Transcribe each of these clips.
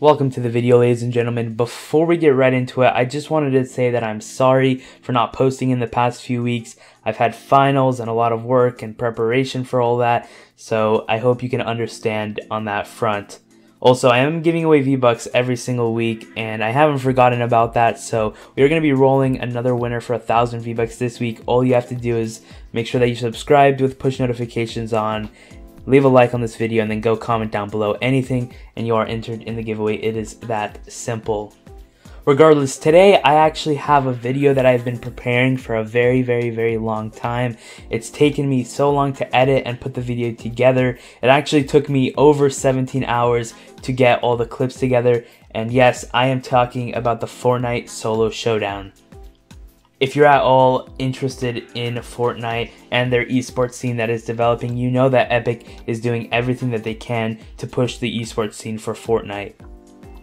Welcome to the video, ladies and gentlemen. Before we get right into it, I just wanted to say that I'm sorry for not posting in the past few weeks. I've had finals and a lot of work and preparation for all that, so I hope you can understand on that front. Also, I am giving away V-Bucks every single week, and I haven't forgotten about that, so we're going to be rolling another winner for 1,000 V-Bucks this week. All you have to do is make sure that you subscribed with push notifications on, leave a like on this video, and then go comment down below anything, and you are entered in the giveaway. It is that simple. Regardless, today I actually have a video that I've been preparing for a very long time. It's taken me so long to edit and put the video together. It actually took me over 17 hours to get all the clips together. And yes, I am talking about the Fortnite solo showdown. If you're at all interested in Fortnite and their esports scene that is developing, you know that Epic is doing everything that they can to push the esports scene for Fortnite.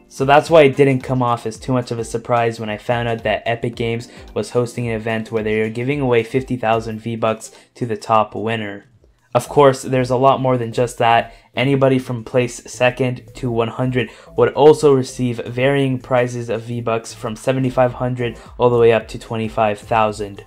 So that's why it didn't come off as too much of a surprise when I found out that Epic Games was hosting an event where they are giving away 50,000 V-Bucks to the top winner. Of course, there's a lot more than just that. Anybody from place 2nd to 100 would also receive varying prizes of V-Bucks from 7,500 all the way up to 25,000.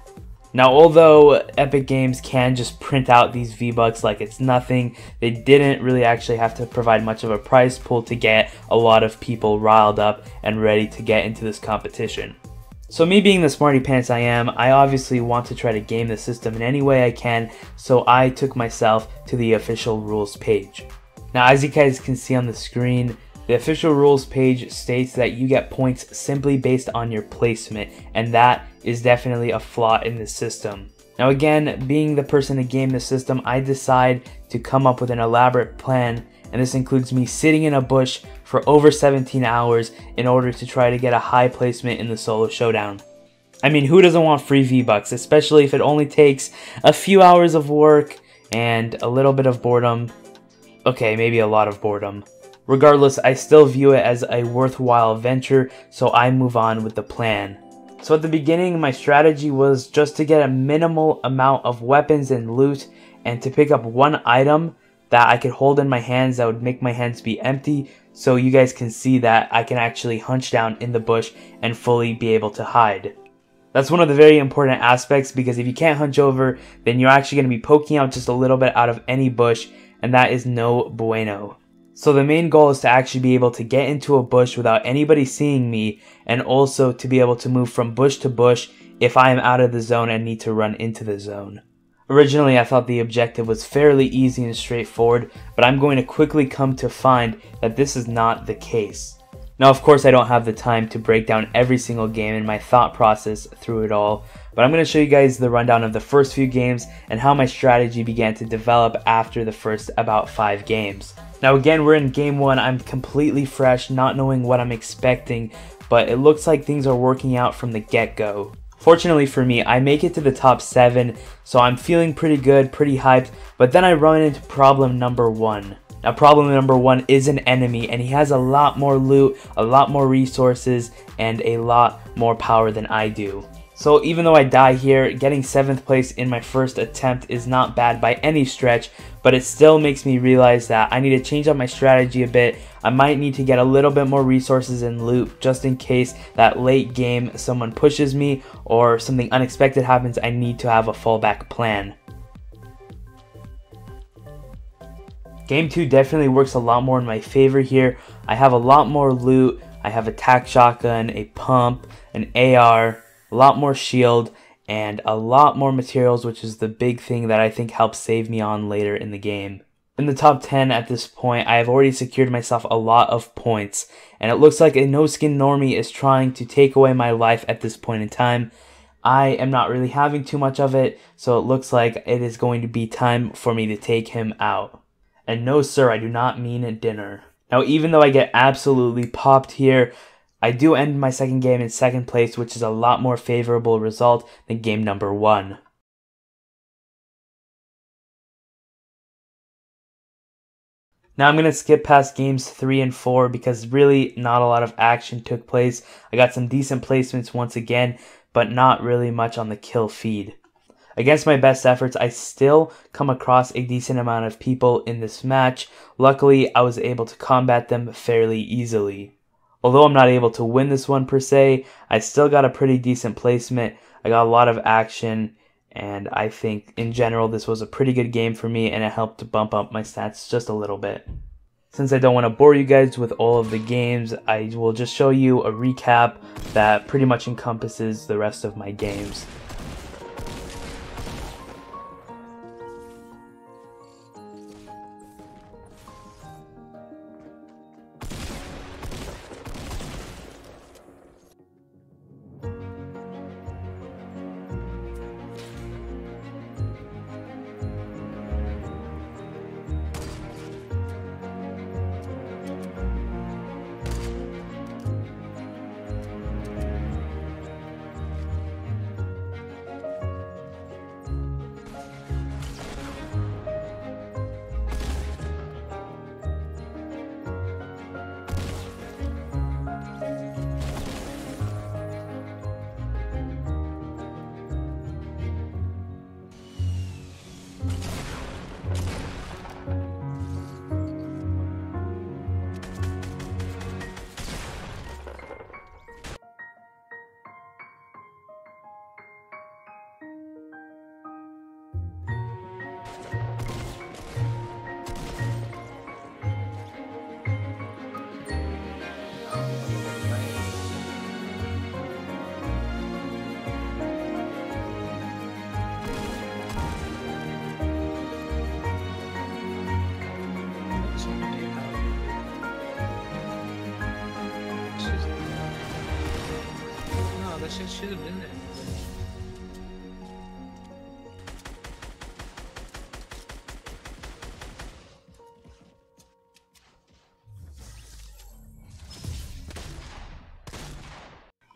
Now, although Epic Games can just print out these V-Bucks like it's nothing, they didn't really actually have to provide much of a prize pool to get a lot of people riled up and ready to get into this competition. So me being the smarty pants I am, I obviously want to try to game the system in any way I can, so I took myself to the official rules page. Now, as you guys can see on the screen, the official rules page states that you get points simply based on your placement, and that is definitely a flaw in the system. Now again, being the person to game the system, I decide to come up with an elaborate plan, and this includes me sitting in a bush for over 17 hours in order to try to get a high placement in the solo showdown. I mean, who doesn't want free V-Bucks, especially if it only takes a few hours of work and a little bit of boredom. Okay, maybe a lot of boredom. Regardless, I still view it as a worthwhile venture, so I move on with the plan. So at the beginning, my strategy was just to get a minimal amount of weapons and loot, and to pick up one item that I could hold in my hands that would make my hands be empty, so you guys can see that I can actually hunch down in the bush and fully be able to hide. That's one of the very important aspects, because if you can't hunch over, then you're actually going to be poking out just a little bit out of any bush, and that is no bueno. So the main goal is to actually be able to get into a bush without anybody seeing me, and also to be able to move from bush to bush if I am out of the zone and need to run into the zone. Originally, I thought the objective was fairly easy and straightforward, but I'm going to quickly come to find that this is not the case. Now, of course, I don't have the time to break down every single game and my thought process through it all, but I'm going to show you guys the rundown of the first few games and how my strategy began to develop after the first about 5 games. Now again, we're in game 1, I'm completely fresh, not knowing what I'm expecting, but it looks like things are working out from the get-go. Fortunately for me, I make it to the top 7, so I'm feeling pretty good, pretty hyped, but then I run into problem number 1. Now problem number 1 is an enemy, and he has a lot more loot, a lot more resources, and a lot more power than I do. So even though I die here, getting 7th place in my first attempt is not bad by any stretch, but it still makes me realize that I need to change up my strategy a bit. I might need to get a little bit more resources and loot just in case that late game someone pushes me or something unexpected happens. I need to have a fallback plan. Game 2 definitely works a lot more in my favor here. I have a lot more loot. I have a tac shotgun, a pump, an AR, a lot more shield, and a lot more materials, which is the big thing that I think helps save me on later in the game. In the top 10 at this point, I have already secured myself a lot of points, and it looks like a no-skin normie is trying to take away my life at this point in time. I am not really having too much of it, so it looks like it is going to be time for me to take him out. And no sir, I do not mean dinner. Now even though I get absolutely popped here, I do end my second game in 2nd place, which is a lot more favorable result than game number 1. Now I'm going to skip past games 3 and 4 because really not a lot of action took place. I got some decent placements once again, but not really much on the kill feed. Against my best efforts, I still come across a decent amount of people in this match. Luckily, I was able to combat them fairly easily. Although I'm not able to win this one per se, I still got a pretty decent placement. I got a lot of action, and I think in general this was a pretty good game for me, and it helped to bump up my stats just a little bit. Since I don't want to bore you guys with all of the games, I will just show you a recap that pretty much encompasses the rest of my games. That shit should have been there.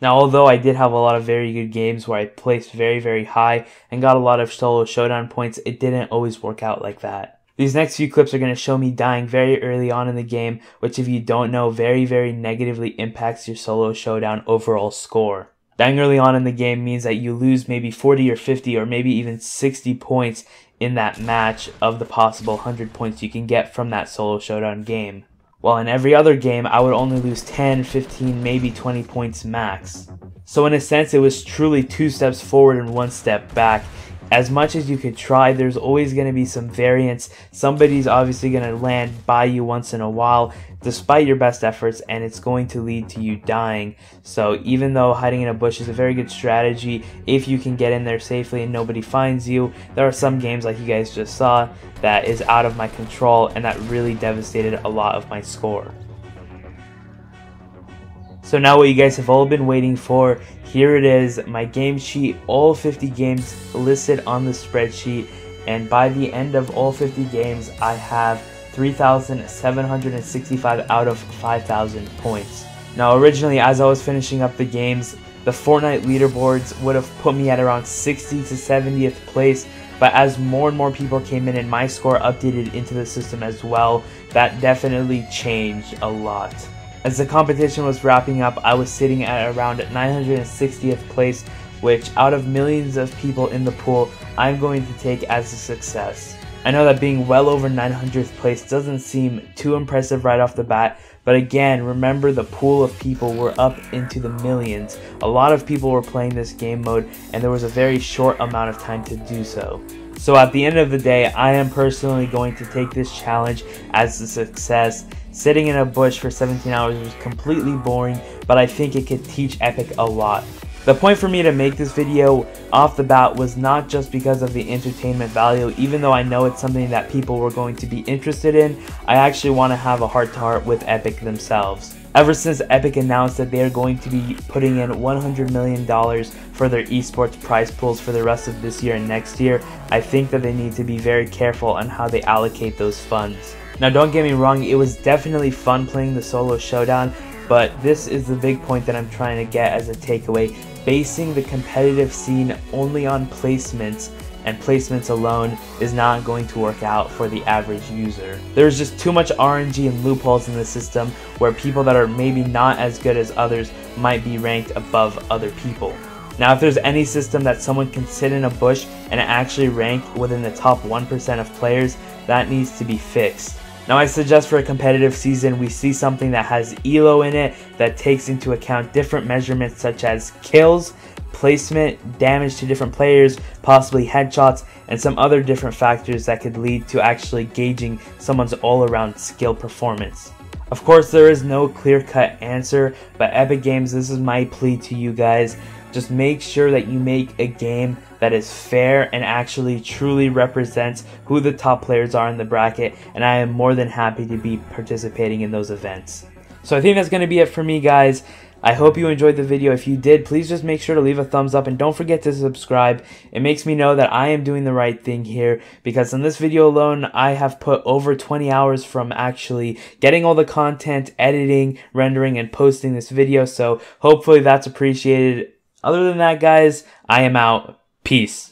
Now, although I did have a lot of very good games where I placed very high and got a lot of solo showdown points, it didn't always work out like that. These next few clips are going to show me dying very early on in the game, which if you don't know, very negatively impacts your solo showdown overall score. Dying early on in the game means that you lose maybe 40 or 50 or maybe even 60 points in that match of the possible 100 points you can get from that solo showdown game. While in every other game, I would only lose 10, 15, maybe 20 points max. So in a sense, it was truly 2 steps forward and 1 step back. As much as you could try, there's always going to be some variance. Somebody's obviously going to land by you once in a while, despite your best efforts, and it's going to lead to you dying. So even though hiding in a bush is a very good strategy, if you can get in there safely and nobody finds you, there are some games like you guys just saw that is out of my control, and that really devastated a lot of my score. So now what you guys have all been waiting for, here it is, my game sheet, all 50 games listed on the spreadsheet, and by the end of all 50 games, I have 3,765 out of 5,000 points. Now originally, as I was finishing up the games, the Fortnite leaderboards would have put me at around 60th to 70th place, but as more and more people came in and my score updated into the system as well, that definitely changed a lot. As the competition was wrapping up, I was sitting at around 960th place, which out of millions of people in the pool, I'm going to take as a success. I know that being well over 900th place doesn't seem too impressive right off the bat, but again, remember the pool of people were up into the millions. A lot of people were playing this game mode, and there was a very short amount of time to do so. So at the end of the day, I am personally going to take this challenge as a success. Sitting in a bush for 17 hours was completely boring, but I think it could teach Epic a lot. The point for me to make this video off the bat was not just because of the entertainment value, even though I know it's something that people were going to be interested in. I actually want to have a heart-to-heart with Epic themselves. Ever since Epic announced that they are going to be putting in $100 million for their esports prize pools for the rest of this year and next year, I think that they need to be very careful on how they allocate those funds. Now don't get me wrong, it was definitely fun playing the solo showdown, but this is the big point that I'm trying to get as a takeaway. Basing the competitive scene only on placements and placements alone is not going to work out for the average user. There's just too much RNG and loopholes in the system where people that are maybe not as good as others might be ranked above other people. Now if there's any system that someone can sit in a bush and actually rank within the top 1% of players, that needs to be fixed. Now I suggest for a competitive season we see something that has elo in it that takes into account different measurements such as kills, placement, damage to different players, possibly headshots, and some other different factors that could lead to actually gauging someone's all-around skill performance. Of course, there is no clear-cut answer, but Epic Games, this is my plea to you guys. Just make sure that you make a game that is fair and actually truly represents who the top players are in the bracket, and I am more than happy to be participating in those events. So I think that's going to be it for me, guys. I hope you enjoyed the video. If you did, please just make sure to leave a thumbs up and don't forget to subscribe. It makes me know that I am doing the right thing here, because in this video alone, I have put over 20 hours from actually getting all the content, editing, rendering, and posting this video, so hopefully that's appreciated. Other than that, guys, I am out. Peace.